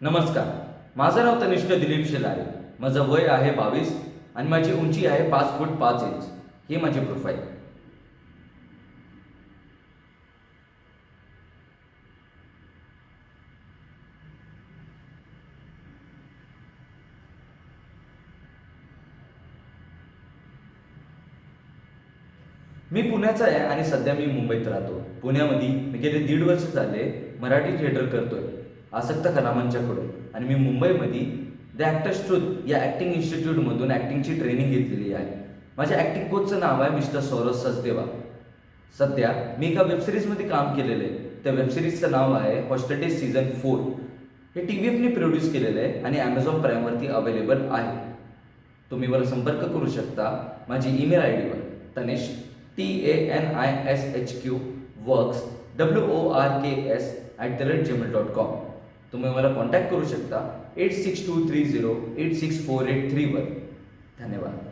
नमस्कार. माझं नाव तनिष्क दिलीप शेलारे. माझं वय आहे 22 आणि माझी उंची आहे 5 फूट 5 इंच. ही माझी प्रोफाईल. मी पुण्याचा आहे आणि सध्या मी मुंबईत राहतो. पुण्यामध्ये मी गेले 1.5 वर्ष झाले मराठी थिएटर करतोय आसक्त कलामंचाकडून. आणि मी मुंबईमध्ये द ॲक्टर्स ट्रूथ या ॲक्टिंग इन्स्टिट्यूटमधून ॲक्टिंगची ट्रेनिंग घेतलेली आहे. माझ्या ॲक्टिंग कोचचं नाव आहे मिस्टर सौरभ सचदेवा. सध्या मी एका वेबसिरीजमध्ये काम केलेलं आहे. त्या वेबसिरीजचं नाव आहे हॉस्टेडेज सीझन 4. हे TVFने प्रोड्यूस केलेलं आहे आणि ॲमेझॉन प्राईमवरती अवेलेबल आहे. तुम्ही मला संपर्क करू शकता माझी ईमेल ID वर tanishTanishworks@gmail.com. तुम्ही मला कॉन्टॅक्ट करू शकता 8623086483 वर. धन्यवाद.